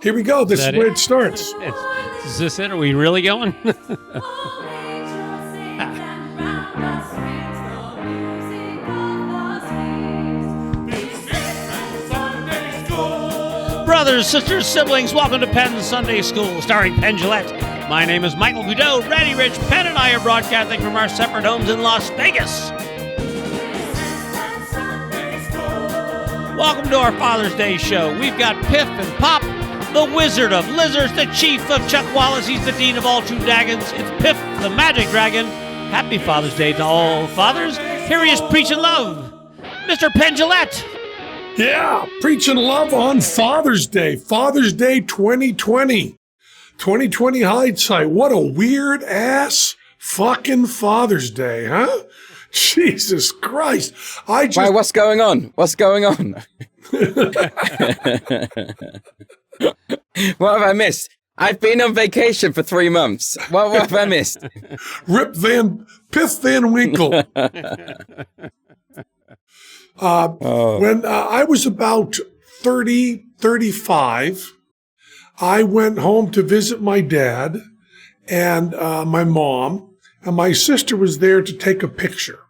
Here we go. This is where it starts. Is this it? Are we really going? Brothers, sisters, siblings, welcome to Penn Sunday School, starring Penn Jillette. My name is Michael Goudeau. Randy Rich, Penn and I are broadcasting from our separate homes in Las Vegas. Welcome to our Father's Day show. We've got Piff and Pop, the Wizard of Lizards, the Chief of Chuck Wallace. He's the Dean of all true Dragons. It's Piff the Magic Dragon. Happy Father's Day to all fathers. Here he is preaching love, Mr. Penn Jillette. Yeah, preaching love on Father's Day. Father's Day 2020. 2020 hindsight. What a weird ass fucking Father's Day, huh? Jesus Christ. Why, what's going on? What's going on? What have I missed? I've been on vacation for 3 months. What have I missed? Piff Van Winkle. When I was about 35, I went home to visit my dad and my mom, and my sister was there to take a picture.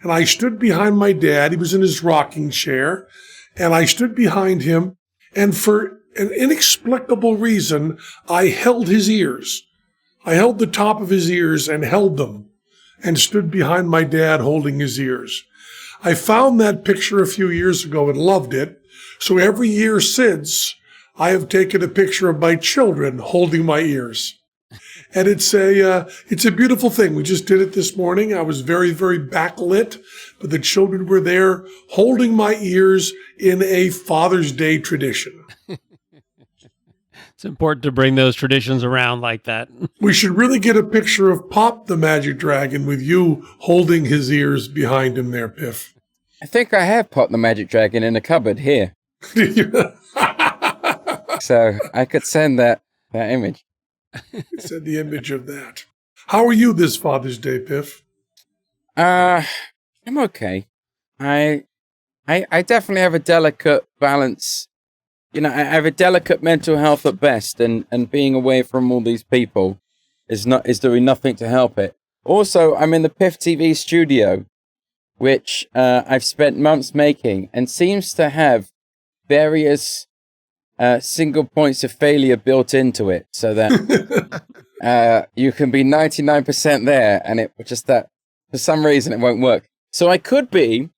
And I stood behind my dad. He was in his rocking chair, and I stood behind him, and for an inexplicable reason, I held his ears. I held the top of his ears and held them, and stood behind my dad holding his ears. I found that picture a few years ago and loved it. So every year since, I have taken a picture of my children holding my ears. And it's a beautiful thing. We just did it this morning. I was very, very backlit, but the children were there holding my ears in a Father's Day tradition. It's important to bring those traditions around like that. We should really get a picture of Pop the Magic Dragon with you holding his ears behind him there, Piff. I think I have Pop the Magic Dragon in the cupboard here. So I could send that image. Send the image of that. How are you this Father's Day, Piff? I'm okay. I definitely have a delicate balance. You know, I have a delicate mental health at best, and being away from all these people is doing nothing to help it. Also, I'm in the Piff TV studio, which I've spent months making, and seems to have various single points of failure built into it, so that you can be 99% there, and it just that for some reason it won't work. So I could be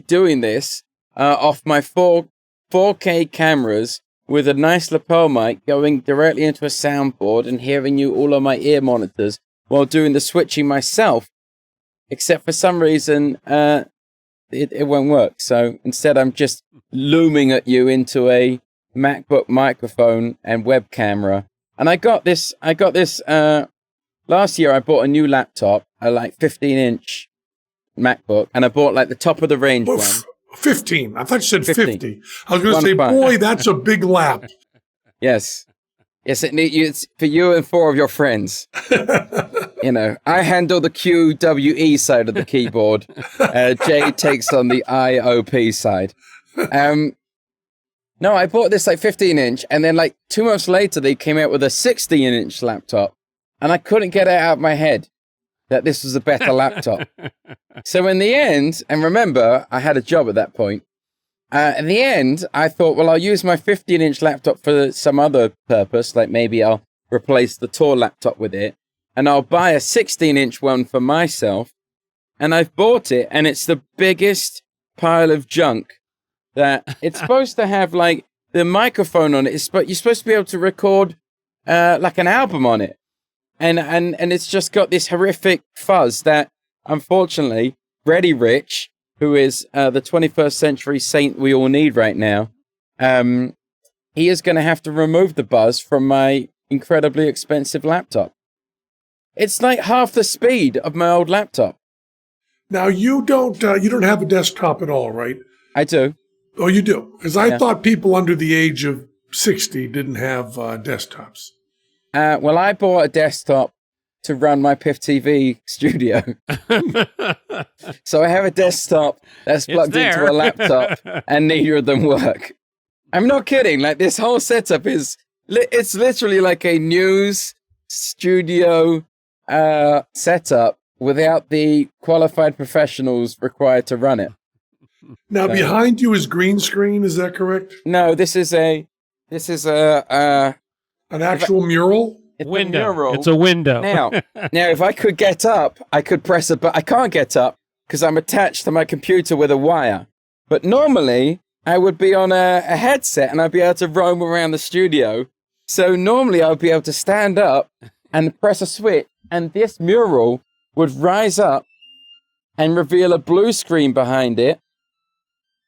doing this off my 4K cameras with a nice lapel mic going directly into a soundboard and hearing you all on my ear monitors while doing the switching myself, except for some reason it won't work. So instead I'm just looming at you into a MacBook microphone and web camera. And I got this last year. I bought a new laptop, a like 15-inch MacBook, and I bought like the top of the range one. 15. I thought you said 50. I was going to say, boy, that's a big lap. Yes, it's for you and 4 of your friends. You know, I handle the QWE side of the keyboard. Jay takes on the IOP side. No, I bought this like 15-inch, and then like 2 months later, they came out with a 16-inch laptop, and I couldn't get it out of my head that this was a better laptop. So in the end, and remember, I had a job at that point. In the end, I thought, well, I'll use my 15-inch laptop for some other purpose, like maybe I'll replace the Tor laptop with it, and I'll buy a 16-inch one for myself. And I've bought it, and it's the biggest pile of junk that it's supposed to have, like, the microphone on it. You're supposed to be able to record like an album on it. And it's just got this horrific fuzz that, unfortunately, Reddy Rich, who is the 21st century saint we all need right now, he is going to have to remove the buzz from my incredibly expensive laptop. It's like half the speed of my old laptop. Now, you don't have a desktop at all, right? I do. Oh, you do? Because I thought people under the age of 60 didn't have desktops. Well, I bought a desktop to run my Piff TV studio. So I have a desktop that's plugged into a laptop, and neither of them work. I'm not kidding. Like, this whole setup it's literally like a news studio setup without the qualified professionals required to run it. Now, behind you is green screen. Is that correct? No, this is an actual mural. Window. It's a window. Now, if I could get up, I could press a button. I can't get up because I'm attached to my computer with a wire. But normally, I would be on a headset and I'd be able to roam around the studio. So normally, I would be able to stand up and press a switch, and this mural would rise up and reveal a blue screen behind it.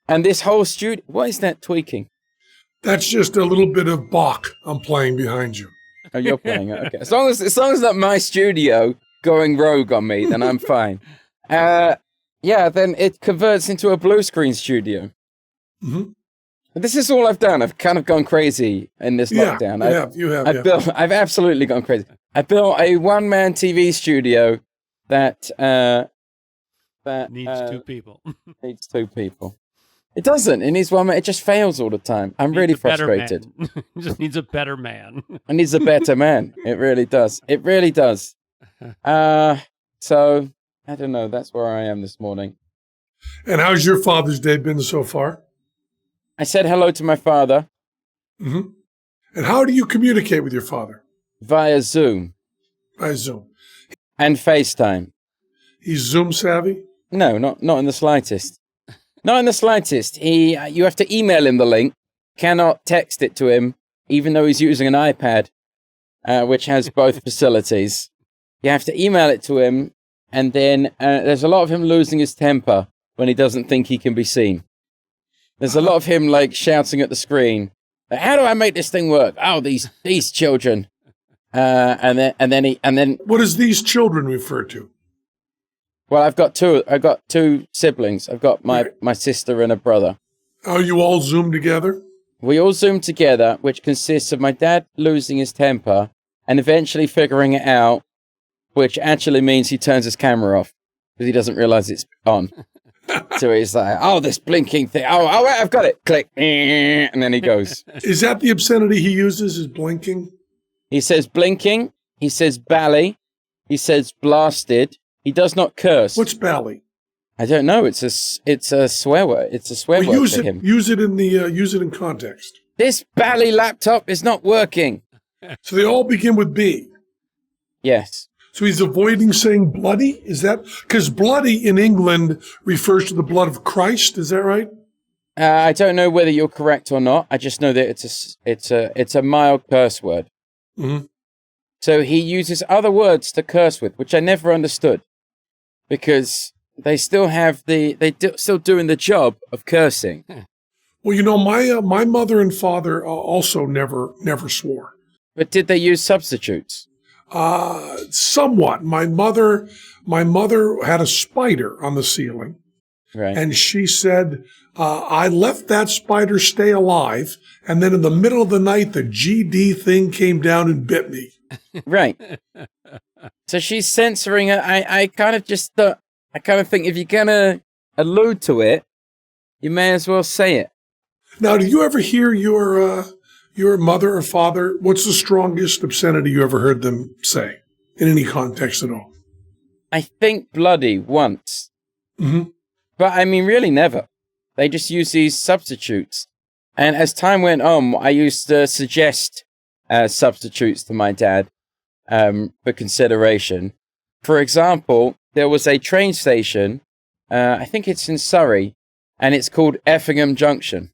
And this whole studio... What is that tweaking? That's just a little bit of Bach I'm playing behind you. Oh, you're playing it. Okay. As long as it's not my studio going rogue on me, then I'm fine. Then it converts into a blue screen studio. Mm-hmm. This is all I've done. I've kind of gone crazy in this lockdown. I've absolutely gone crazy. I built a one-man TV studio that needs two people. Needs two people. It doesn't. It needs one man. It just fails all the time. I'm really frustrated. It just needs a better man. It needs a better man. It really does. It really does. So, I don't know. That's where I am this morning. And how's your Father's Day been so far? I said hello to my father. Mm-hmm. And how do you communicate with your father? Via Zoom. By Zoom. And FaceTime. He's Zoom savvy? No, not in the slightest. Not in the slightest. You have to email him the link. Cannot text it to him, even though he's using an iPad, which has both facilities. You have to email it to him, and then there's a lot of him losing his temper when he doesn't think he can be seen. There's a lot of him like shouting at the screen. How do I make this thing work? Oh, these children. And then. What does these children refer to? Well, I've got two siblings. I've got my sister and a brother. Are you all Zoom together? We all Zoom together, which consists of my dad losing his temper and eventually figuring it out, which actually means he turns his camera off because he doesn't realize it's on. So he's like, oh, this blinking thing. Oh, wait, I've got it. Click. And then he goes. Is that the obscenity he uses, is blinking? He says blinking. He says bally. He says blasted. He does not curse. What's bally? I don't know. It's a swear word. It's a swear word for him. Use it in context. This bally laptop is not working. So they all begin with B. Yes. So he's avoiding saying bloody? Is that because bloody in England refers to the blood of Christ? Is that right? I don't know whether you're correct or not. I just know that it's a mild curse word. Mm-hmm. So he uses other words to curse with, which I never understood, because they still have still doing the job of cursing. Well, you know, my mother and father also never swore. But did they use substitutes? Somewhat. My mother had a spider on the ceiling. Right. And she said, I let that spider stay alive. And then in the middle of the night, the GD thing came down and bit me. Right. So she's censoring it. I kind of think if you're going to allude to it, you may as well say it. Now, do you ever hear your mother or father, what's the strongest obscenity you ever heard them say in any context at all? I think bloody once. Mm-hmm. But I mean, really never. They just use these substitutes. And as time went on, I used to suggest substitutes to my dad for consideration. For example, there was a train station, I think it's in Surrey, and it's called Effingham Junction.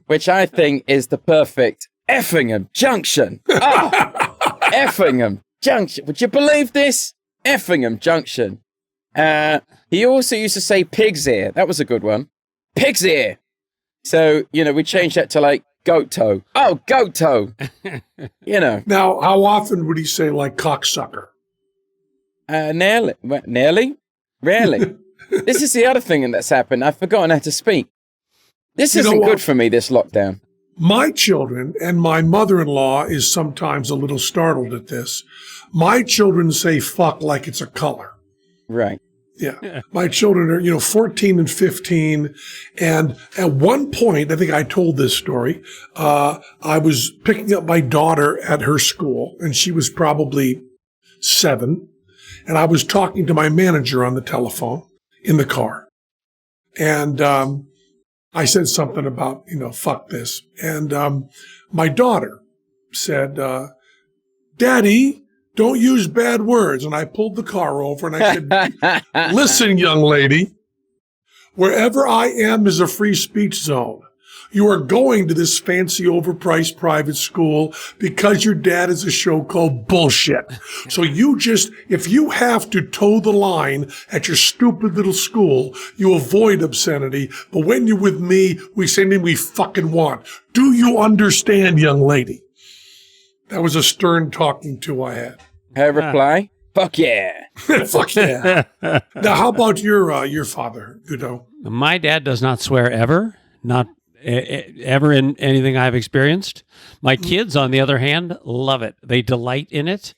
Which I think is the perfect Effingham Junction. Oh, Effingham Junction. Would you believe this? Effingham Junction. He also used to say pig's ear. That was a good one. Pig's ear. So, we changed that to like goat toe. Oh, goat toe. Now, how often would he say like cocksucker? Nearly? Rarely. This is the other thing that's happened. I've forgotten how to speak. This isn't good for me, this lockdown. My children, and my mother-in-law is sometimes a little startled at this, my children say fuck like it's a color. Right. Yeah. My children are, 14 and 15. And at one point, I think I told this story, I was picking up my daughter at her school, and she was probably 7. And I was talking to my manager on the telephone in the car. And I said something about, fuck this. And my daughter said, Daddy, don't use bad words. And I pulled the car over and I said, listen, young lady, wherever I am is a free speech zone. You are going to this fancy overpriced private school because your dad has a show called Bullshit. So if you have to toe the line at your stupid little school, you avoid obscenity. But when you're with me, we say anything we fucking want. Do you understand, young lady? That was a stern talking to I had. Her reply, fuck yeah. Fuck yeah. Now, how about your father, Guido? My dad does not swear ever, not ever in anything I've experienced. My kids, on the other hand, love it. They delight in it.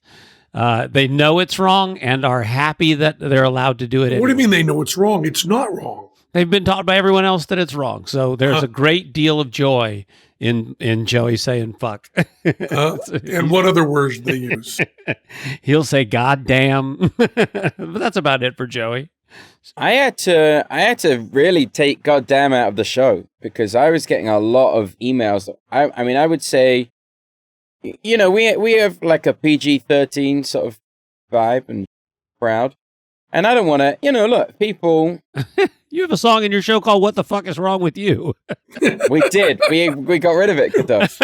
They know it's wrong and are happy that they're allowed to do it. What do you mean they know it's wrong? It's not wrong. They've been taught by everyone else that it's wrong. So there's a great deal of joy in Joey saying fuck. And what other words do they use? He'll say goddamn. But that's about it for Joey. I had to really take goddamn out of the show because I was getting a lot of emails. I mean, I would say, we have like a PG-13 sort of vibe and crowd. And I don't want to, look, people. You have a song in your show called "What the Fuck Is Wrong with You." We did. We got rid of it, Godolph.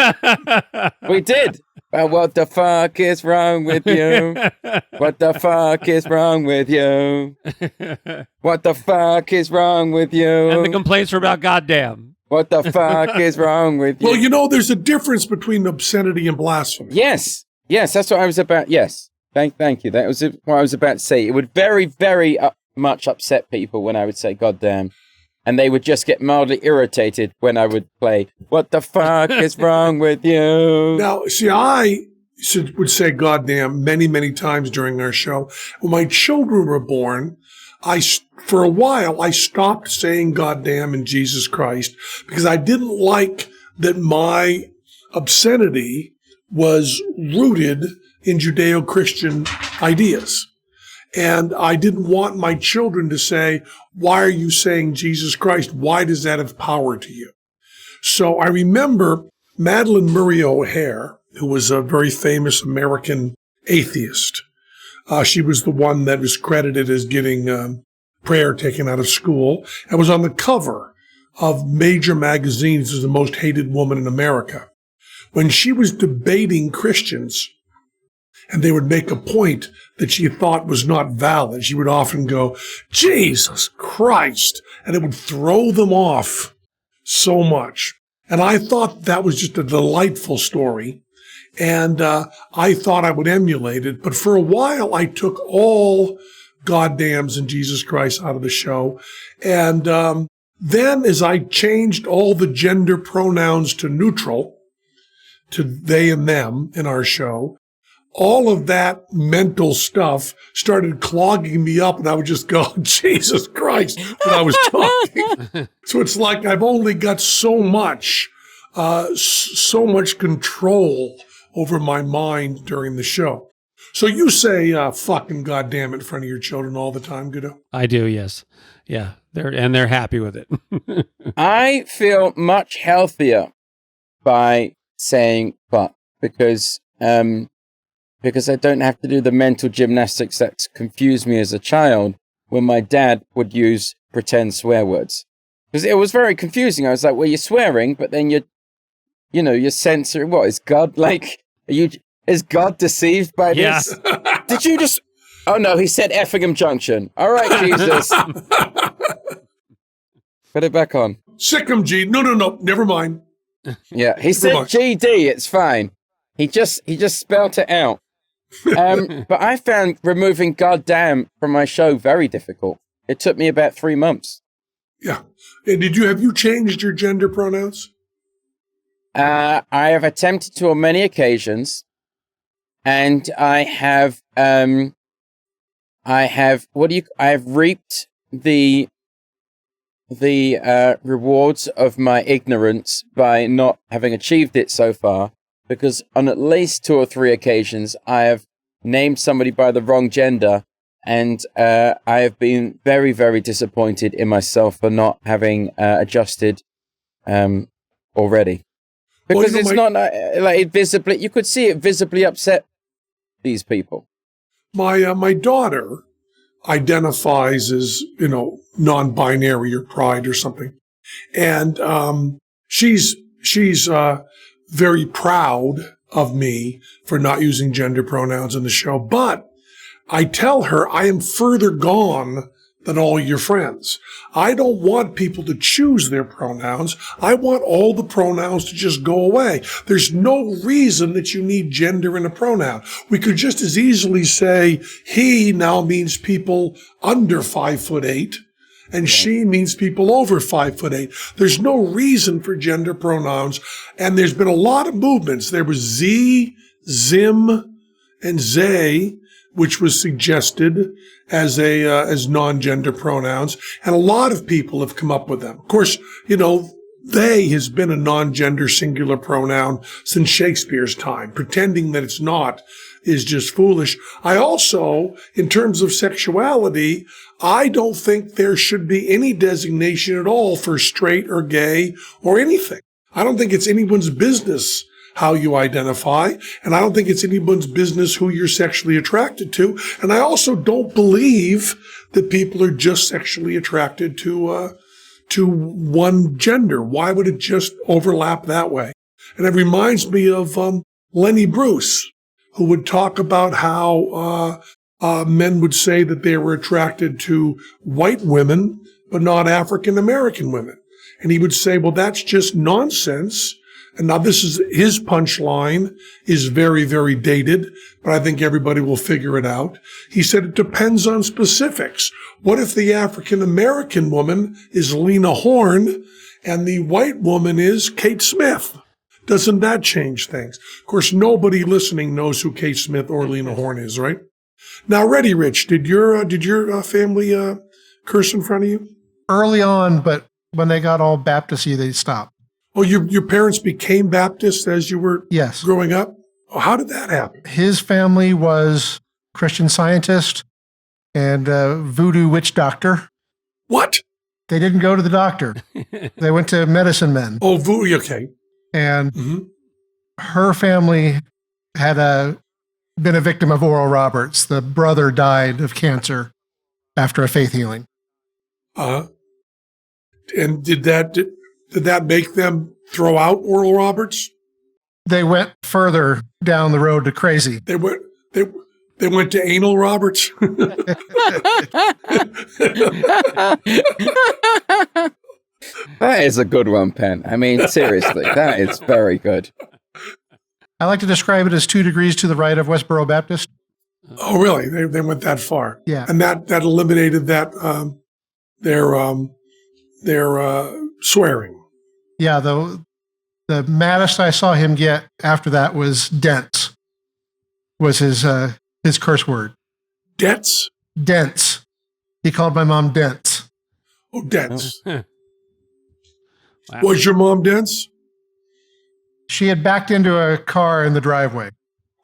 We did. What the fuck is wrong with you? What the fuck is wrong with you? What the fuck is wrong with you? And the complaints were about goddamn. What the fuck is wrong with you? Well, there's a difference between obscenity and blasphemy. Yes, that's what I was about. Yes, thank you. That was what I was about to say. It would very, very much upset people when I would say goddamn. And they would just get mildly irritated when I would play, what the fuck is wrong with you? Now, see, I would say goddamn many, many times during our show. When my children were born, for a while, I stopped saying goddamn and Jesus Christ because I didn't like that my obscenity was rooted in Judeo-Christian ideas. And I didn't want my children to say, why are you saying Jesus Christ? Why does that have power to you? So I remember Madeleine Murray O'Hair, who was a very famous American atheist. She was the one that was credited as getting prayer taken out of school and was on the cover of major magazines as the most hated woman in America. When she was debating Christians, and they would make a point that she thought was not valid, she would often go, Jesus Christ, and it would throw them off so much. And I thought that was just a delightful story, and I thought I would emulate it. But for a while, I took all goddams and Jesus Christ out of the show. And then as I changed all the gender pronouns to neutral, to they and them in our show, all of that mental stuff started clogging me up, and I would just go, Jesus Christ, when I was talking. So it's like I've only got so much control over my mind during the show. So you say fucking goddamn in front of your children all the time, Guido? I do, yes. Yeah, they're happy with it. I feel much healthier by saying fuck because I don't have to do the mental gymnastics that confused me as a child when my dad would use pretend swear words. Because it was very confusing. I was like, well, you're swearing, but then you're censoring. What, is God is God deceived by this? Yeah. Did you just, oh no, he said Effingham Junction. All right, Jesus. Put it back on. Sickham G. No, never mind. Yeah, he said GD, it's fine. He just spelled it out. But I found removing goddamn from my show very difficult. It took me about 3 months. Yeah. And have you changed your gender pronouns? I have attempted to on many occasions, and I have I have reaped the rewards of my ignorance by not having achieved it so far, because on at least 2 or 3 occasions I have named somebody by the wrong gender, and I have been very, very disappointed in myself for not having adjusted already. Because it's not like it visibly, you could see it visibly upset these people. My daughter identifies as, non-binary or pride or something. And she's very proud of me for not using gender pronouns in the show. But I tell her I am further gone than all your friends. I don't want people to choose their pronouns. I want all the pronouns to just go away. There's no reason that you need gender in a pronoun. We could just as easily say he now means people under 5'8", and she means people over 5'8". There's no reason for gender pronouns. And there's been a lot of movements. There was Z, Zim, and Zay, which was suggested as non-gender pronouns, and a lot of people have come up with them. Of course, they has been a non-gender singular pronoun since Shakespeare's time. Pretending that it's not is just foolish. I also, in terms of sexuality, I don't think there should be any designation at all for straight or gay or anything. I don't think it's anyone's business how you identify, and I don't think it's anyone's business who you're sexually attracted to. And I also don't believe that people are just sexually attracted to one gender. Why would it just overlap that way? And it reminds me of Lenny Bruce, who would talk about how men would say that they were attracted to white women, but not African American women. And he would say, well, that's just nonsense. And now this is his punchline is very, very dated, but I think everybody will figure it out. He said it depends on specifics. What if the African American woman is Lena Horne and the white woman is Kate Smith? Doesn't that change things? Of course, nobody listening knows who Kate Smith or Lena Horne is, right? Now, Ready Rich, did your family curse in front of you? Early on, but when they got all Baptist-y, they stopped. Oh, your parents became Baptist as you were growing up? Oh, how did that happen? His family was Christian Scientist and voodoo witch doctor. What? They didn't go to the doctor. They went to medicine men. Oh, voodoo, okay. And her family had been a victim of Oral Roberts. The brother died of cancer after a faith healing. And did that make them throw out Oral Roberts? They went further down the road to crazy. They went to Anal Roberts? That is a good one, Penn. I mean, seriously, that is very good. I like to describe it as 2 degrees to the right of Westboro Baptist. Oh, really? They went that far? Yeah. And that eliminated that their swearing. Yeah, the maddest I saw him get after that was dense, was his curse word. Dense? Dense. He called my mom dense. Oh, dense. Wow. Was your mom dense? She had backed into a car in the driveway.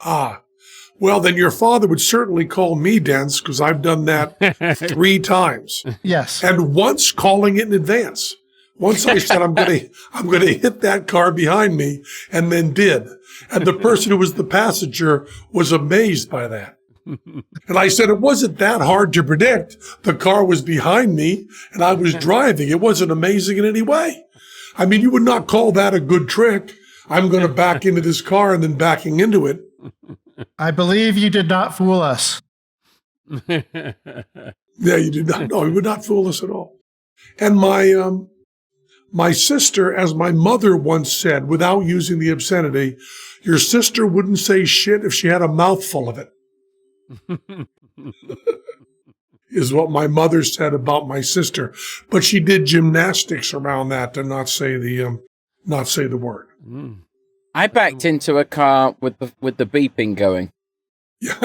Ah. Well, then your father would certainly call me dense, because I've done that 3 times. Yes. And once calling it in advance. Once I said, I'm going to hit that car behind me, and then did. And the person who was the passenger was amazed by that. And I said, it wasn't that hard to predict. The car was behind me, and I was driving. It wasn't amazing in any way. I mean, you would not call that a good trick. I'm going to back into this car and then backing into it. I believe you did not fool us. Yeah, you did not. No, you would not fool us at all. And my sister, as my mother once said, without using the obscenity, your sister wouldn't say shit if she had a mouthful of it. Is what my mother said about my sister. But she did gymnastics around that to not say the word. I backed into a car with the beeping going. Yeah.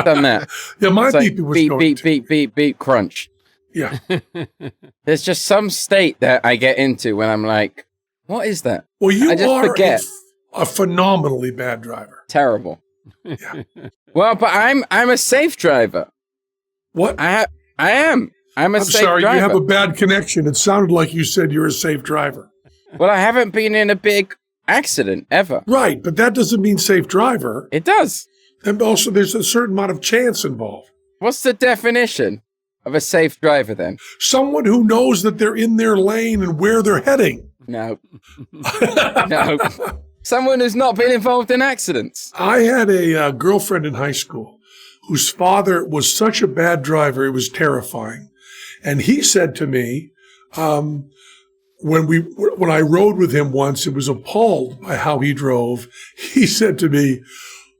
Done that. Yeah, my It's like beeping was beep, going beep, too. beep, beep, beep, crunch. Yeah. There's just some state that I get into when I'm like, what is that? Well, you I just are forget. a phenomenally bad driver. Terrible. Yeah. Well, but I'm a safe driver. What? I am. I'm a I'm safe sorry, driver. you have a bad connection. It sounded like you said you're a safe driver. Well, I haven't been in a big accident ever. Right, but that doesn't mean safe driver. It does. And also, there's a certain amount of chance involved. What's the definition of a safe driver then? Someone who knows that they're in their lane and where they're heading. No. No. Someone who's not been involved in accidents. I had a girlfriend in high school whose father was such a bad driver, it was terrifying. And he said to me, when I rode with him once and was appalled by how he drove, he said to me,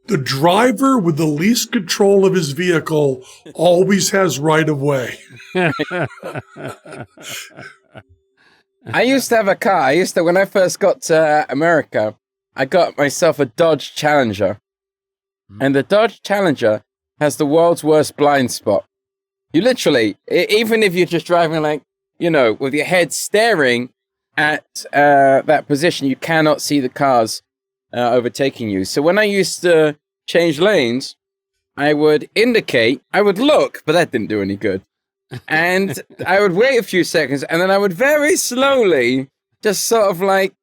the driver with the least control of his vehicle always has right of way. I used to have a car. When I first got to America, I got myself a Dodge Challenger. And the Dodge Challenger has the world's worst blind spot. You literally, even if you're just driving like, with your head staring at that position, you cannot see the cars overtaking you. So when I used to change lanes, I would indicate, I would look, but that didn't do any good. And I would wait a few seconds, and then I would very slowly just sort of like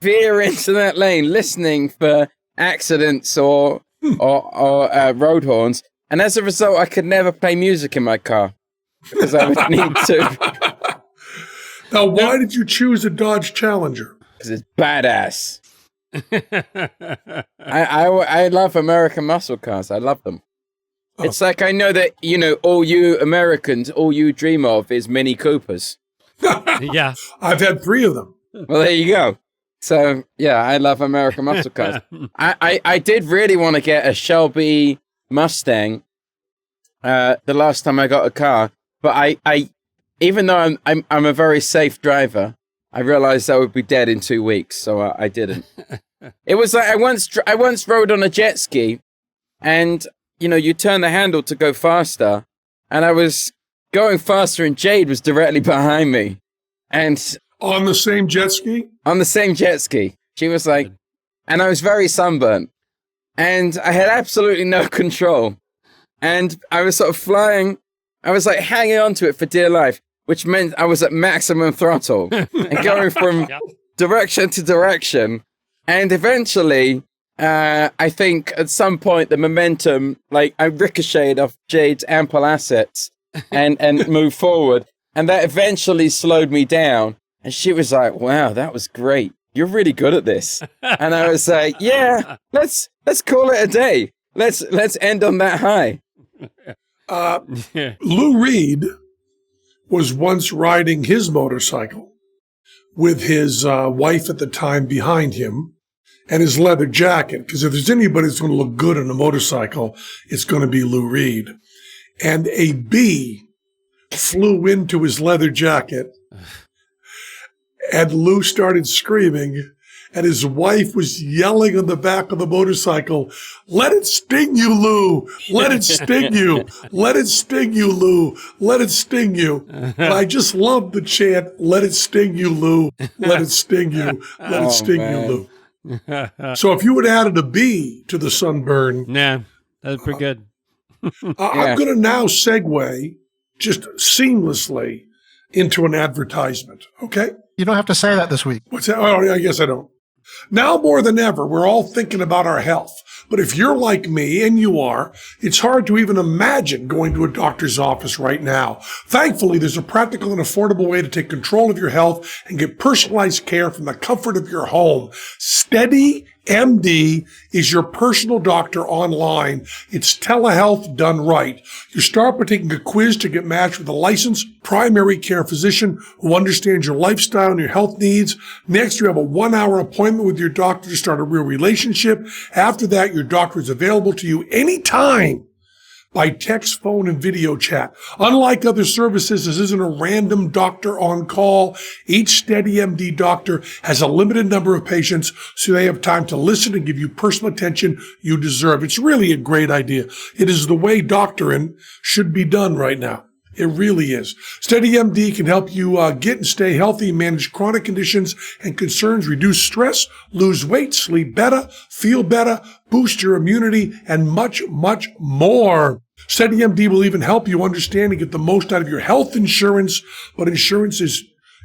veer into that lane, listening for accidents or road horns. And as a result, I could never play music in my car because I would need to. Now, why did you choose a Dodge Challenger? Because it's badass. I love American muscle cars. I love them. Oh. It's like I know that, all you Americans, all you dream of is Mini Coopers. Yeah. I've had 3 of them. Well, there you go. So, yeah, I love American muscle cars. I did really want to get a Shelby Mustang the last time I got a car, but I even though I'm a very safe driver, I realized I would be dead in 2 weeks, so I didn't. It was like I once rode on a jet ski, and you turn the handle to go faster, and I was going faster, and Jade was directly behind me, and On the same jet ski? on the same jet ski. She was like, and I was very sunburnt, and I had absolutely no control, and I was sort of flying. I was like hanging on to it for dear life, which meant I was at maximum throttle and going from direction to direction. And eventually, I think at some point the momentum, like I ricocheted off Jade's ample assets and moved forward. And that eventually slowed me down. And she was like, wow, that was great. You're really good at this. And I was like, yeah, let's call it a day. Let's end on that high. Lou Reed was once riding his motorcycle with his wife at the time behind him and his leather jacket, because if there's anybody that's going to look good on a motorcycle, it's going to be Lou Reed. And a bee flew into his leather jacket, and Lou started screaming, and his wife was yelling on the back of the motorcycle, let it sting you, Lou. Let it sting you. Let it sting you, Lou. Let it sting you. And I just love the chant, let it sting you, Lou. Let it sting you. Let it sting you, Lou. So if you had added a bee to the sunburn. Nah, that's pretty good. I'm going to now segue just seamlessly into an advertisement. Okay? You don't have to say that this week. What's that? Oh, I guess I don't. Now more than ever, we're all thinking about our health. But if you're like me, and you are, it's hard to even imagine going to a doctor's office right now. Thankfully, there's a practical and affordable way to take control of your health and get personalized care from the comfort of your home. Steady MD is your personal doctor online. It's telehealth done right. You start by taking a quiz to get matched with a licensed primary care physician who understands your lifestyle and your health needs. Next, you have a 1-hour appointment with your doctor to start a real relationship. After that, your doctor is available to you anytime by text, phone, and video chat. Unlike other services, this isn't a random doctor on call. Each SteadyMD doctor has a limited number of patients, so they have time to listen and give you personal attention you deserve. It's really a great idea. It is the way doctoring should be done right now. It really is. SteadyMD can help you get and stay healthy, manage chronic conditions and concerns, reduce stress, lose weight, sleep better, feel better, boost your immunity, and much, much more. SteadyMD will even help you understand and get the most out of your health insurance, but insurance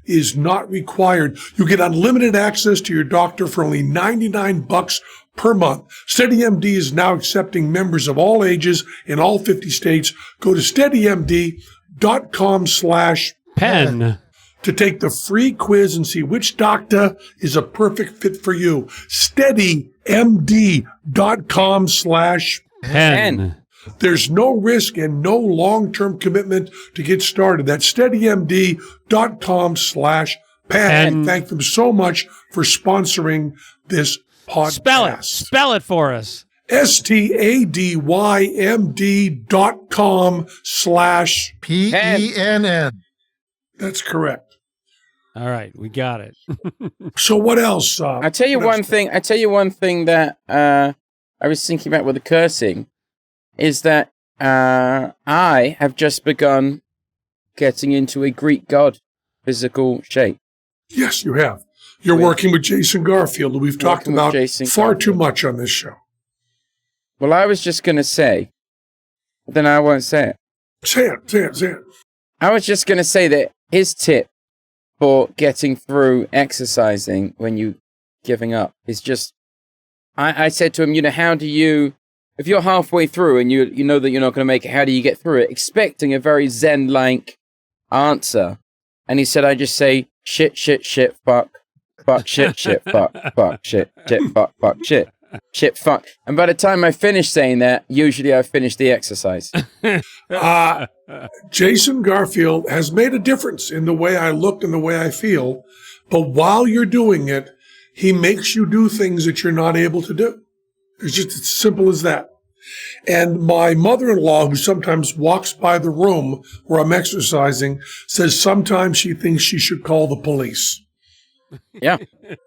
is not required. You get unlimited access to your doctor for only $99 per month. SteadyMD is now accepting members of all ages in all 50 states. Go to steadymd.com/Penn to take the free quiz and see which doctor is a perfect fit for you. steadymd.com/Penn. There's no risk and no long-term commitment to get started. That's steadymd.com/Penn. And thank them so much for sponsoring this podcast. Spell it for us. STADYMD.com/PENN. That's correct. All right, we got it. So what else? I tell you one thing that I was thinking about with the cursing is that I have just begun getting into a Greek god physical shape. Yes, you have. You're working with Jason Garfield, who we've talked about far too much on this show. Well, I was just going to say, then I won't say it. Say it. I was just going to say that his tip for getting through exercising when you giving up is just, I said to him, how do you, if you're halfway through and you know that you're not going to make it, how do you get through it? Expecting a very Zen-like answer. And he said, I just say, shit, fuck, shit, fuck, shit, fuck, shit. Shit, fuck. And by the time I finish saying that, usually I've finished the exercise. Jason Garfield has made a difference in the way I look and the way I feel. But while you're doing it, he makes you do things that you're not able to do. It's just as simple as that. And my mother-in-law, who sometimes walks by the room where I'm exercising, says sometimes she thinks she should call the police. Yeah.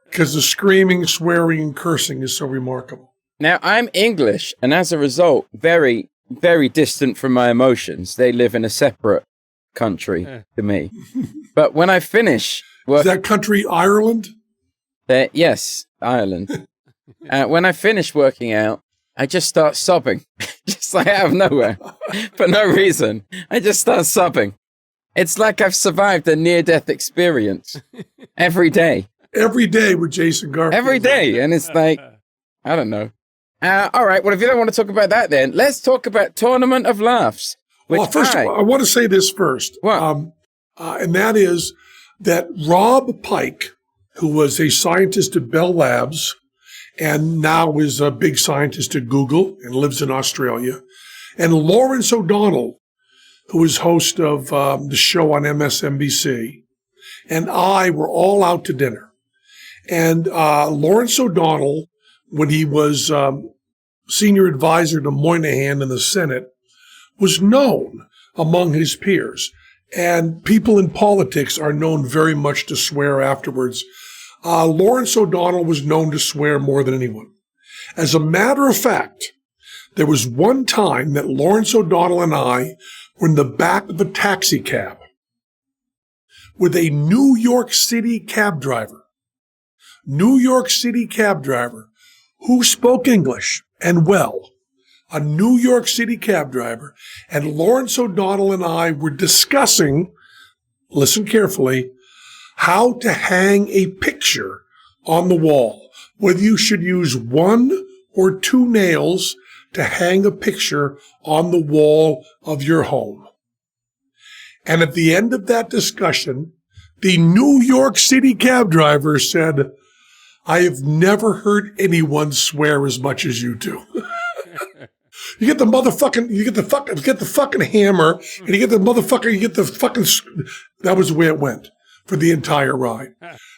Because the screaming, swearing, and cursing is so remarkable. Now, I'm English, and as a result, very, very distant from my emotions. They live in a separate country to me. But when I finish... Is that country Ireland? Yes, Ireland. When I finish working out, I just start sobbing. Just like out of nowhere. For no reason. I just start sobbing. It's like I've survived a near-death experience every day. Every day with Jason Garfield. Every day. And it's like, I don't know. All right. Well, if you don't want to talk about that, then let's talk about Tournament of Laughs. Well, first of all, I want to say this first. What? And that is that Rob Pike, who was a scientist at Bell Labs and now is a big scientist at Google and lives in Australia, and Lawrence O'Donnell, who is host of the show on MSNBC, and I were all out to dinner. And Lawrence O'Donnell, when he was senior advisor to Moynihan in the Senate, was known among his peers. And people in politics are known very much to swear afterwards. Lawrence O'Donnell was known to swear more than anyone. As a matter of fact, there was one time that Lawrence O'Donnell and I were in the back of a taxi cab with a New York City cab driver who spoke English and well, a New York City cab driver, and Lawrence O'Donnell and I were discussing, listen carefully, how to hang a picture on the wall, whether you should use 1 or 2 nails to hang a picture on the wall of your home. And at the end of that discussion, the New York City cab driver said, I have never heard anyone swear as much as you do. You get the fucking hammer, and you get the fucking, that was the way it went for the entire ride.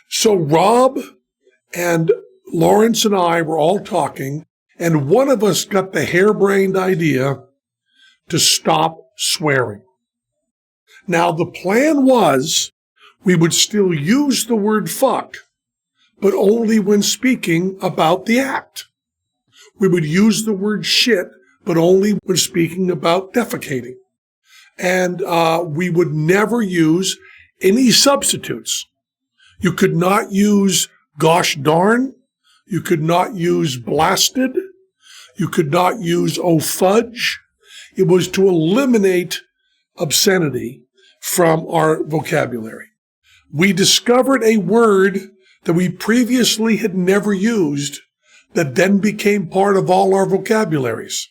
So Rob and Lawrence and I were all talking, and one of us got the harebrained idea to stop swearing. Now, the plan was we would still use the word fuck, but only when speaking about the act. We would use the word shit, but only when speaking about defecating. And we would never use any substitutes. You could not use gosh darn. You could not use blasted. You could not use oh fudge. It was to eliminate obscenity from our vocabulary. We discovered a word that we previously had never used that then became part of all our vocabularies.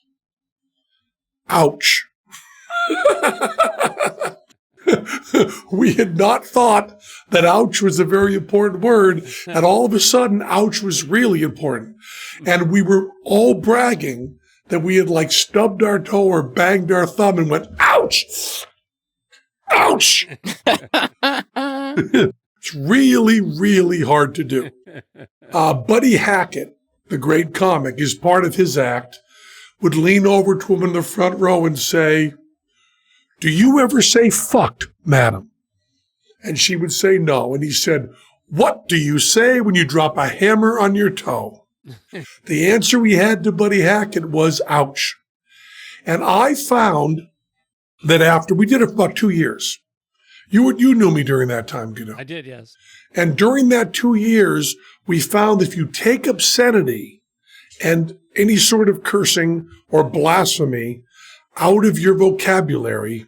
Ouch. We had not thought that ouch was a very important word, and all of a sudden, ouch was really important. And we were all bragging that we had like stubbed our toe or banged our thumb and went, ouch! Ouch! It's really, really hard to do. Buddy Hackett, the great comic, as part of his act, would lean over to him in the front row and say, do you ever say fucked, madam? And she would say no. And he said, what do you say when you drop a hammer on your toe? The answer we had to Buddy Hackett was ouch. And I found that after, we did it for about 2 years. You knew me during that time, Guido. I did, yes. And during that 2 years, we found if you take obscenity and any sort of cursing or blasphemy out of your vocabulary,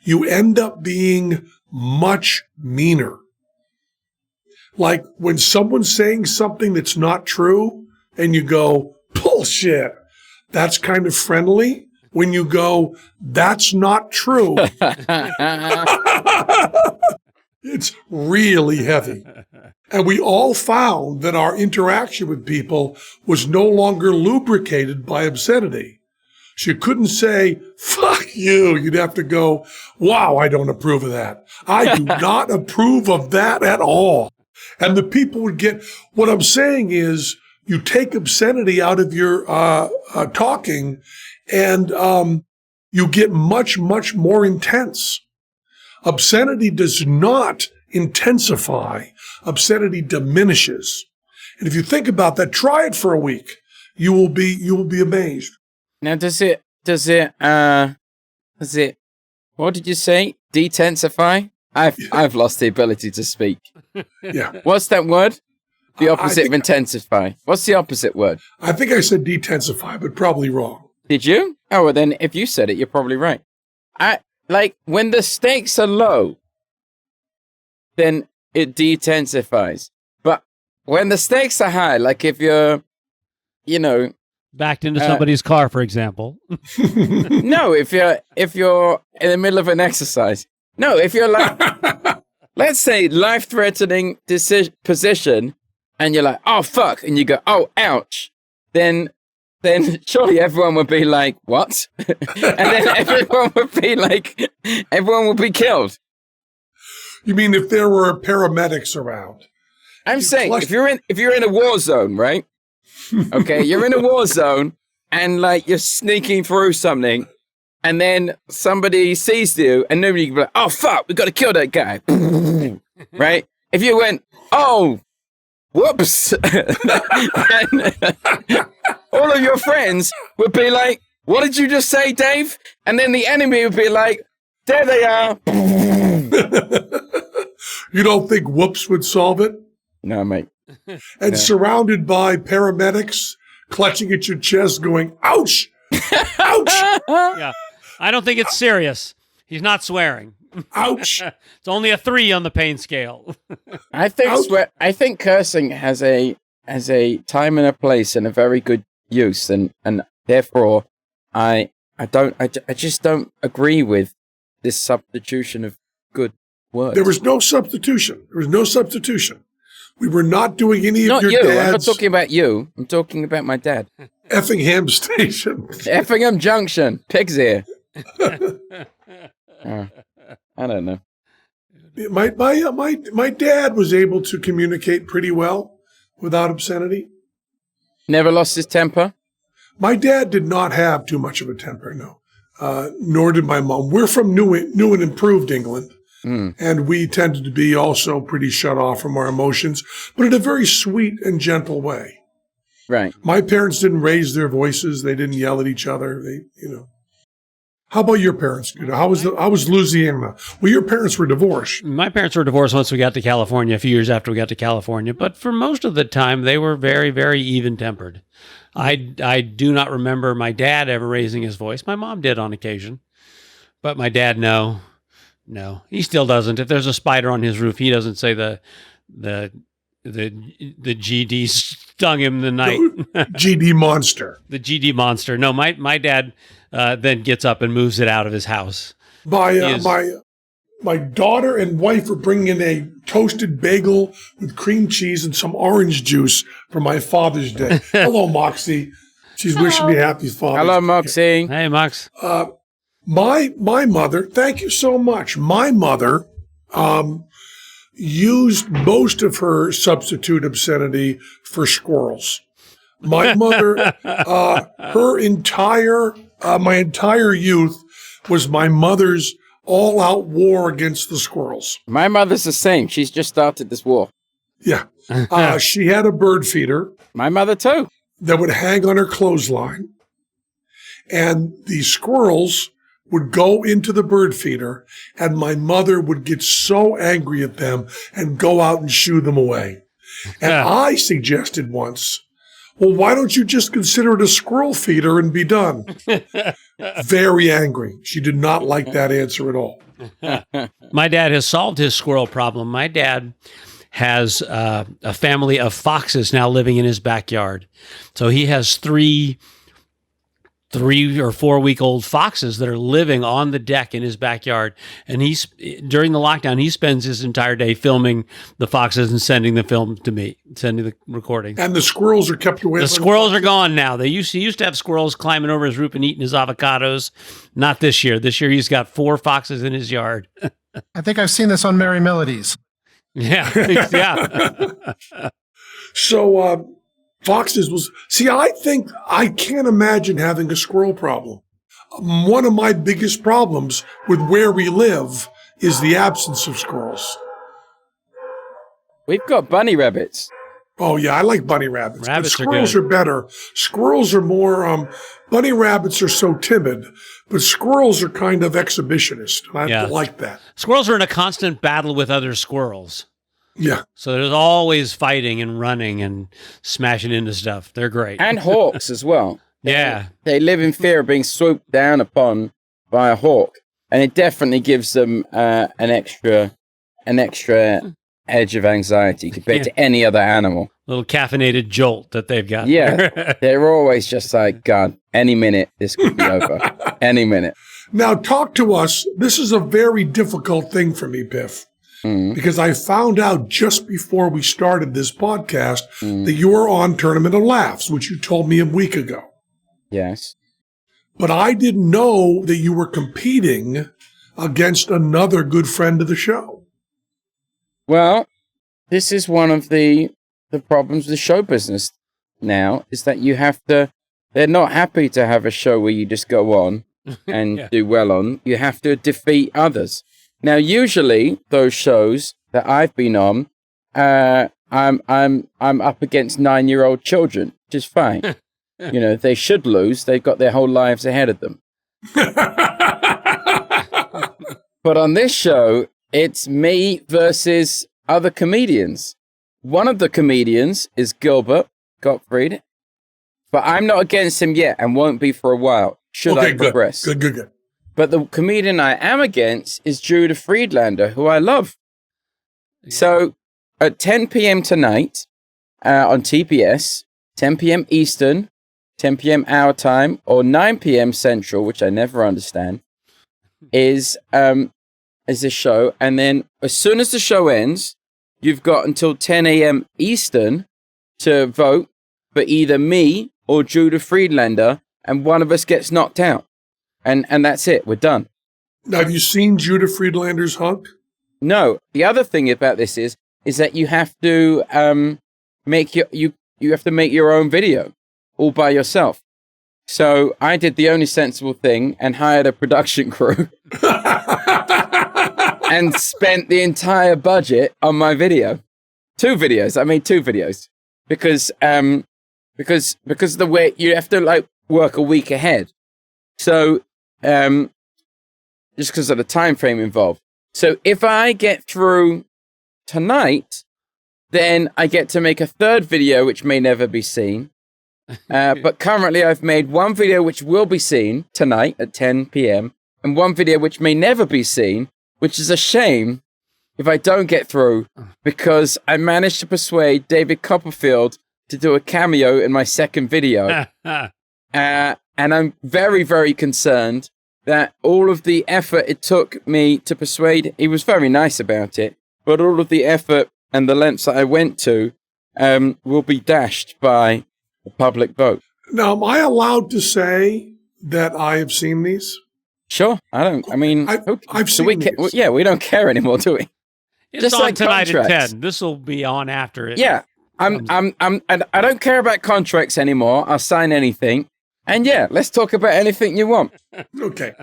you end up being much meaner. Like when someone's saying something that's not true and you go, bullshit, that's kind of friendly. When you go, that's not true, it's really heavy. And we all found that our interaction with people was no longer lubricated by obscenity. So you couldn't say, fuck you. You'd have to go, wow, I don't approve of that. I do not approve of that at all. And the people would get, what I'm saying is you take obscenity out of your talking and you get much, much more intense. Obscenity does not intensify. Obscenity diminishes. And if you think about that, try it for a week. You will be amazed. Now, does it, what did you say? Detensify? I've lost the ability to speak. Yeah. What's that word? The opposite of intensify. What's the opposite word? I think I said detensify, but probably wrong. Did you? Oh, well then, if you said it, you're probably right. Like, when the stakes are low, then it detensifies. But when the stakes are high, like if you're, backed into somebody's car, for example. No, if you're in the middle of an exercise. No, if you're like, let's say life-threatening position, and you're like, oh fuck, and you go, oh ouch, then surely everyone would be like, what? And then everyone would be killed. You mean if there were paramedics around? I'm saying if you're in a war zone, right? Okay, you're in a war zone and like you're sneaking through something, and then somebody sees you, and nobody can be like, oh fuck, we got to kill that guy, right? If you went, oh, whoops, then all of your friends would be like, what did you just say, Dave? And then the enemy would be like, there they are. You don't think whoops would solve it? No, mate. And surrounded by paramedics clutching at your chest going, ouch, ouch. Yeah. I don't think it's serious. He's not swearing. Ouch. It's only a 3 on the pain scale. I think cursing has a time and a place and a very good use, and therefore I just don't agree with this substitution of good words. There was no substitution. We were not doing any not of your you. dad's... I'm not talking about you. I'm talking about my dad. Effingham Station. Effingham Junction. Pig's ear. I don't know. My dad was able to communicate pretty well without obscenity. Never lost his temper? My dad did not have too much of a temper, no. nor did my mom. We're from new and improved England, and we tended to be also pretty shut off from our emotions, but in a very sweet and gentle way. Right. My parents didn't raise their voices. They didn't yell at each other. How about your parents? How was Louisiana? Well, your parents were divorced. My parents were divorced once we got to California, a few years after we got to California. But for most of the time, they were very, very even-tempered. I do not remember my dad ever raising his voice. My mom did on occasion. But my dad, no. He still doesn't. If there's a spider on his roof, he doesn't say the GD stung him the night. GD monster. The GD monster. No, my dad then gets up and moves it out of his house. My daughter and wife are bringing in a toasted bagel with cream cheese and some orange juice for my Father's Day. Hello, Moxie. She's wishing me happy Father's Day. Hello, Moxie. Hey, Mox. My mother, thank you so much. My mother used most of her substitute obscenity for squirrels. My mother, my entire youth was my mother's all-out war against the squirrels. My mother's the same. She's just started this war. Yeah. She had a bird feeder. My mother too. That would hang on her clothesline. And the squirrels would go into the bird feeder, and my mother would get so angry at them and go out and shoo them away. And I suggested once, well, why don't you just consider it a squirrel feeder and be done? Very angry. She did not like that answer at all. My dad has solved his squirrel problem. My dad has a family of foxes now living in his backyard. So he has three or 4 week old foxes that are living on the deck in his backyard. And during the lockdown, he spends his entire day filming the foxes and sending the film to me, sending the recording. And the squirrels are kept away. The squirrels are gone now. He used to have squirrels climbing over his roof and eating his avocados. Not this year. This year he's got 4 foxes in his yard. I think I've seen this on Merry Melodies. Yeah. So, foxes I can't imagine having a squirrel problem. One of my biggest problems with where we live is the absence of squirrels. We've got bunny rabbits. Oh, yeah, I like bunny rabbits. Rabbits but squirrels are better. Squirrels are more, bunny rabbits are so timid, but squirrels are kind of exhibitionist. And I like that. Squirrels are in a constant battle with other squirrels. Yeah. So there's always fighting and running and smashing into stuff. They're great. And hawks as well. Yeah. They live in fear of being swooped down upon by a hawk. And it definitely gives them an extra edge of anxiety compared to any other animal. Little caffeinated jolt that they've got. Yeah. They're always just like, God, any minute this could be over. Any minute. Now talk to us. This is a very difficult thing for me, Piff. Because I found out just before we started this podcast that you were on Tournament of Laughs, which you told me a week ago. Yes. But I didn't know that you were competing against another good friend of the show. Well, this is one of the problems with show business now, is that they're not happy to have a show where you just go on and do well on. You have to defeat others. Now, usually those shows that I've been on, I'm up against 9-year-old children, which is fine. They should lose. They've got their whole lives ahead of them. But on this show, it's me versus other comedians. One of the comedians is Gilbert Gottfried, but I'm not against him yet and won't be for a while. Should I progress? Good. But the comedian I am against is Judah Friedlander, who I love. Yeah. So at 10 p.m. tonight on TBS, 10 p.m. Eastern, 10 p.m. our time, or 9 p.m. Central, which I never understand, is a show. And then as soon as the show ends, you've got until 10 a.m. Eastern to vote for either me or Judah Friedlander, and one of us gets knocked out. And that's it. We're done. Now, have you seen Judah Friedlander's hunk? No. The other thing about this is that you have to make your own video all by yourself. So I did the only sensible thing and hired a production crew and spent the entire budget on my video. Two videos. I made 2 videos because the way you have to like work a week ahead. So just because of the time frame involved. So if I get through tonight, then I get to make a 3rd video, which may never be seen. But currently I've made 1 video which will be seen tonight at 10 p.m. and 1 video which may never be seen, which is a shame if I don't get through, because I managed to persuade David Copperfield to do a cameo in my 2nd video. And I'm very, very concerned that all of the effort it took me to persuade, he was very nice about it, but all of the effort and the lengths that I went to will be dashed by the public vote. Now, am I allowed to say that I have seen these? Sure. I've seen these. We don't care anymore, do we? It's Just on like tonight contracts. at 10. This will be on after it. Yeah. I don't care about contracts anymore. I'll sign anything. And yeah, let's talk about anything you want. Okay.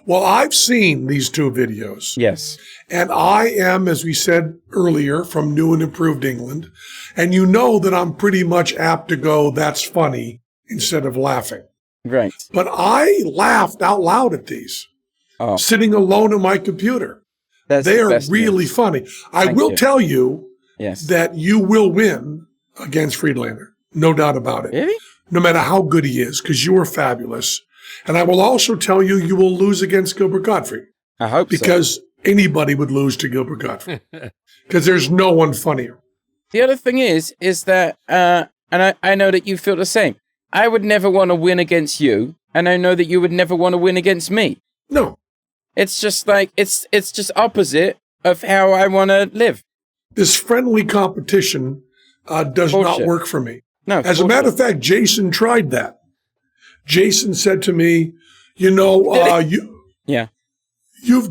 Well, I've seen these 2 videos. Yes. And I am, as we said earlier, from new and improved England. And you know that I'm pretty much apt to go, that's funny, instead of laughing. Right. But I laughed out loud at these, sitting alone at my computer. They are really funny. I will tell you that you will win against Friedlander. No doubt about it. Really? No matter how good he is, because you are fabulous. And I will also tell you, you will lose against Gilbert Gottfried. I hope so. Because anybody would lose to Gilbert Gottfried. Because there's no one funnier. The other thing is that, and I know that you feel the same. I would never want to win against you, and I know that you would never want to win against me. No. It's just like, it's just opposite of how I want to live. This friendly competition does not work for me. No. As a matter of fact, Jason tried that. Jason said to me, you've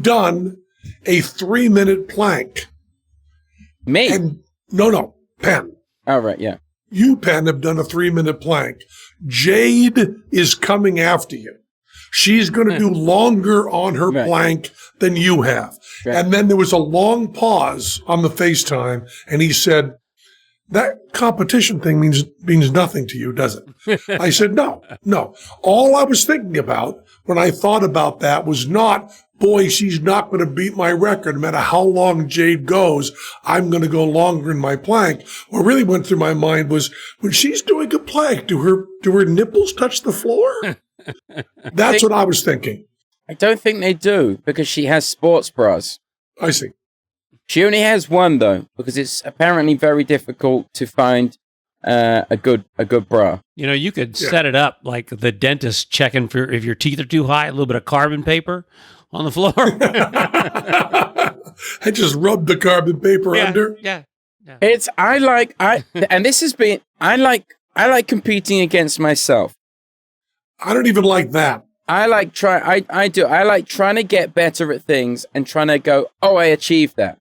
done a 3-minute plank. Me? And no, Penn. Oh, right, yeah. You, Penn, have done a 3-minute plank. Jade is coming after you. She's going to do longer on her plank than you have. Right. And then there was a long pause on the FaceTime, and he said, that competition thing means nothing to you, does it? I said, no. All I was thinking about when I thought about that was not, boy, she's not going to beat my record. No matter how long Jade goes, I'm going to go longer in my plank. What really went through my mind was, when she's doing a plank, do her nipples touch the floor? That's what I was thinking. I don't think they do, because she has sports bras. I see. She only has one, though, because it's apparently very difficult to find a good bra. You know, you could set it up like the dentist checking for if your teeth are too high, a little bit of carbon paper on the floor. I just rubbed the carbon paper under. Yeah. I like competing against myself. I don't even like that. I like trying to get better at things and trying to go, oh, I achieved that.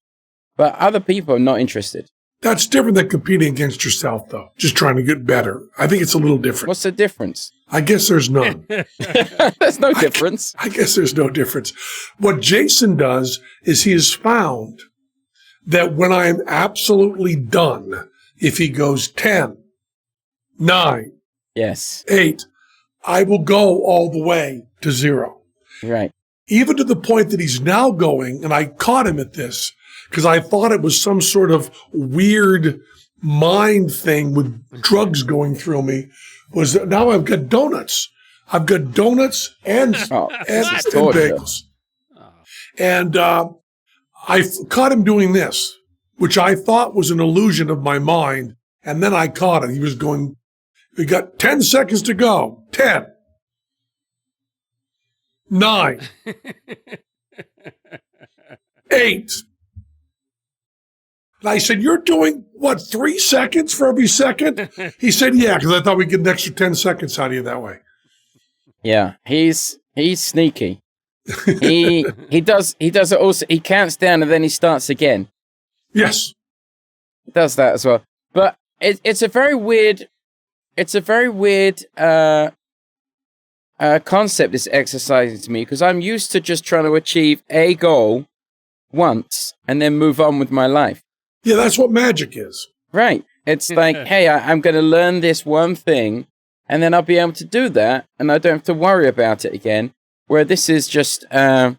But other people are not interested. That's different than competing against yourself, though. Just trying to get better. I think it's a little different. What's the difference? I guess there's none. There's no difference. I guess there's no difference. What Jason does is he has found that when I am absolutely done, if he goes 10, 9, 8, I will go all the way to 0. Right. Even to the point that he's now going, and I caught him at this, because I thought it was some sort of weird mind thing with drugs going through me, was that now I've got donuts. I've got donuts and bagels. And I caught him doing this, which I thought was an illusion of my mind, and then I caught it. He was going, we got 10 seconds to go. 10, 9, 8. And I said, you're doing, 3 seconds for every second? He said, yeah, because I thought we'd get an extra 10 seconds out of you that way. Yeah, he's sneaky. He does it also. He counts down and then he starts again. Yes. He does that as well. But it's a very weird concept this exercise is to me, because I'm used to just trying to achieve a goal once and then move on with my life. Yeah, that's what magic is. Right. It's like, hey, I'm going to learn this one thing, and then I'll be able to do that, and I don't have to worry about it again. Where this is just, it's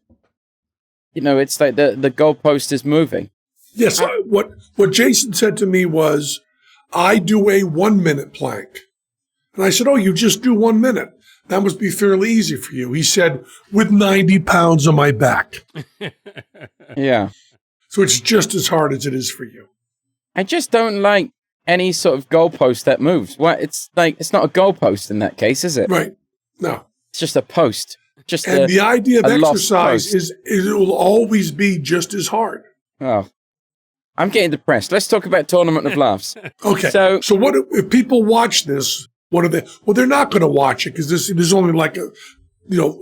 like the goalpost is moving. Yes, what Jason said to me was, I do a 1 minute plank. And I said, oh, you just do 1 minute. That must be fairly easy for you. He said, with 90 pounds on my back. Yeah. So it's just as hard as it is for you. I just don't like any sort of goalpost that moves. Well, it's like, it's not a goalpost in that case, is it? Right. No. It's just a post. And the idea of exercise is it will always be just as hard. Oh, I'm getting depressed. Let's talk about Tournament of Laughs. Okay. So what if people watch this? What are they? Well, they're not going to watch it because there's only like a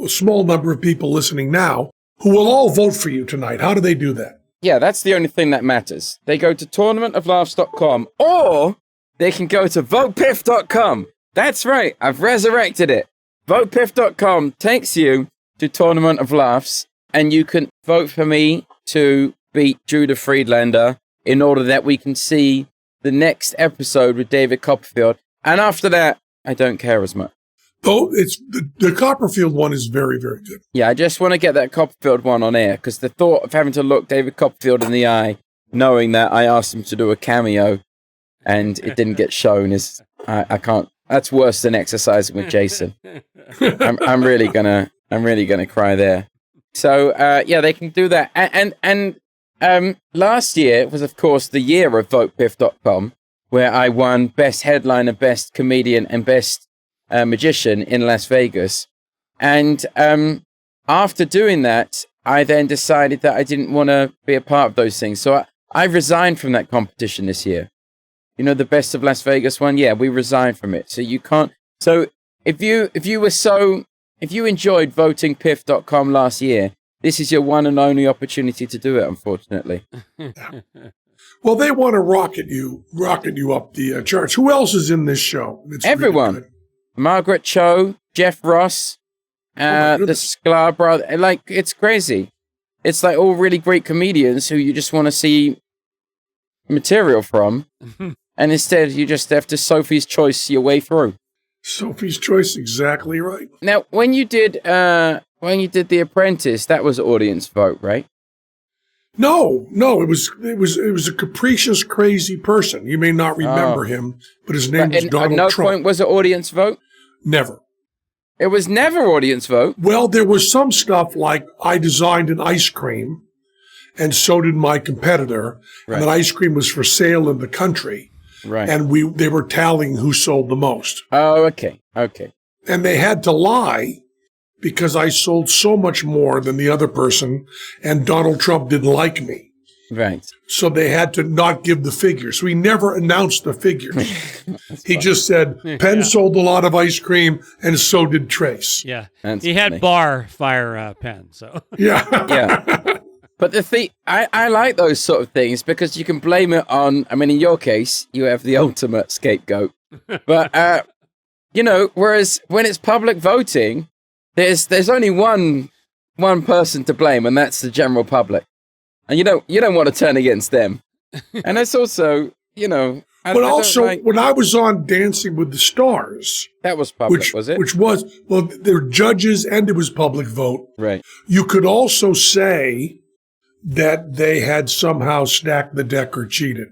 small number of people listening now who will all vote for you tonight. How do they do that? Yeah, that's the only thing that matters. They go to tournamentoflaughs.com, or they can go to votepiff.com. That's right. I've resurrected it. Votepiff.com takes you to Tournament of Laughs, and you can vote for me to beat Judah Friedlander in order that we can see the next episode with David Copperfield. And after that, I don't care as much. Though it's the Copperfield one is very, very good. Yeah, I just want to get that Copperfield one on air, because the thought of having to look David Copperfield in the eye, knowing that I asked him to do a cameo and it didn't get shown, is I can't. That's worse than exercising with Jason. I'm really gonna cry there. So yeah, they can do that. And last year was, of course, the year of votepiff.com, where I won Best Headliner, Best Comedian, and Best Magician in Las Vegas. And after doing that, I then decided that I didn't want to be a part of those things. So I resigned from that competition this year. You know, the Best of Las Vegas one? Yeah, we resigned from it. So you can't. So if you enjoyed votingpiff.com last year, this is your one and only opportunity to do it, unfortunately. Well, they want to rocket you up the charts. Who else is in this show? It's everyone. Really Margaret Cho, Jeff Ross, the Sklar brother. Like, it's crazy. It's like all really great comedians who you just want to see material from. And instead, you just have to Sophie's Choice your way through. Sophie's Choice, exactly right. Now, when you did The Apprentice, that was audience vote, right? No, it was a capricious, crazy person. You may not remember him, but his name was Donald Trump. At no point was it audience vote? Never. It was never audience vote? Well, there was some stuff like I designed an ice cream, and so did my competitor, right. And that ice cream was for sale in the country. Right. And they were tallying who sold the most. Oh, okay. And they had to lie because I sold so much more than the other person, and Donald Trump didn't like me. Right. So they had to not give the figures. So he never announced the figures. He just said, Penn sold a lot of ice cream, and so did Trace. Yeah. That's he funny. had bar fire Penn, so. Yeah. Yeah. But the thing, I like those sort of things because you can blame it on, I mean, in your case, you have the ultimate scapegoat. But, whereas when it's public voting, there's only one person to blame, and that's the general public. And you don't want to turn against them. And it's also, But also, when I was on Dancing with the Stars, that was public, was it? Which was, well, there were judges and it was public vote. Right. You could also say that they had somehow stacked the deck or cheated.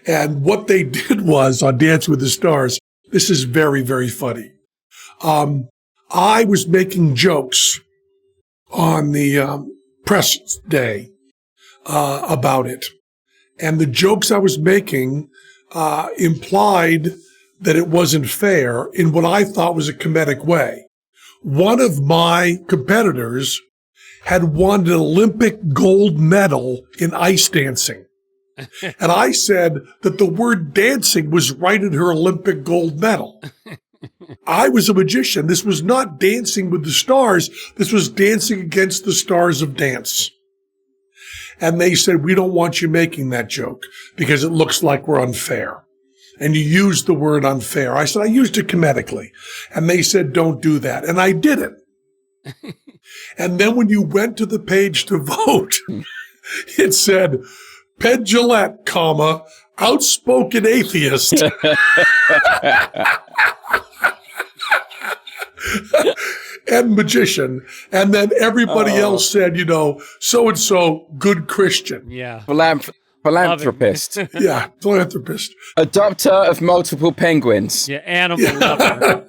And what they did was, on Dance with the Stars, this is very, very funny. I was making jokes on the press day about it. And the jokes I was making implied that it wasn't fair in what I thought was a comedic way. One of my competitors had won an Olympic gold medal in ice dancing. And I said that the word dancing was right in her Olympic gold medal. I was a magician. This was not Dancing with the Stars. This was Dancing Against the Stars of Dance. And they said, we don't want you making that joke because it looks like we're unfair. And you used the word unfair. I said, I used it comedically. And they said, don't do that. And I did it. And then when you went to the page to vote, it said, Penn Jillette, comma, outspoken atheist. And magician. And then everybody else said, so-and-so, good Christian. Yeah. Philanthropist. Yeah, philanthropist. Adopter of multiple penguins. Yeah, animal lover.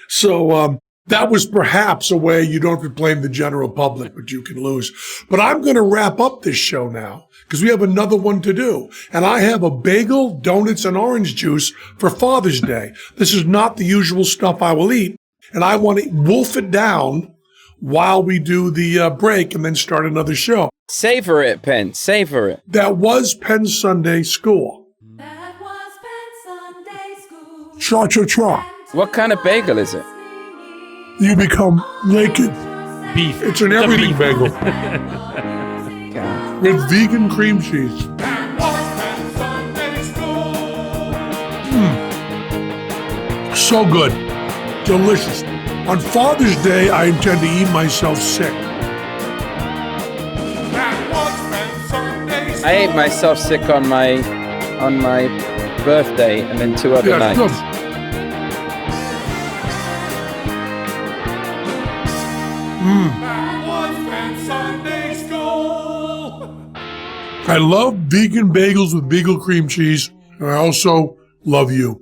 So that was perhaps a way you don't have to blame the general public, but you can lose. But I'm going to wrap up this show now because we have another one to do. And I have a bagel, donuts, and orange juice for Father's Day. This is not the usual stuff I will eat. And I want to wolf it down while we do the break and then start another show. Savor it, Penn. Savor it. That was Penn Sunday School. That was Penn Sunday School. Cha-cha-cha. What kind of bagel is it? You become naked. Beef. It's an a everything beef. bagel God. with vegan cream cheese. So good. Delicious. On Father's Day, I intend to eat myself sick. I ate myself sick on my birthday and then 2 other nights. Good. I love vegan bagels with vegan cream cheese, and I also love you.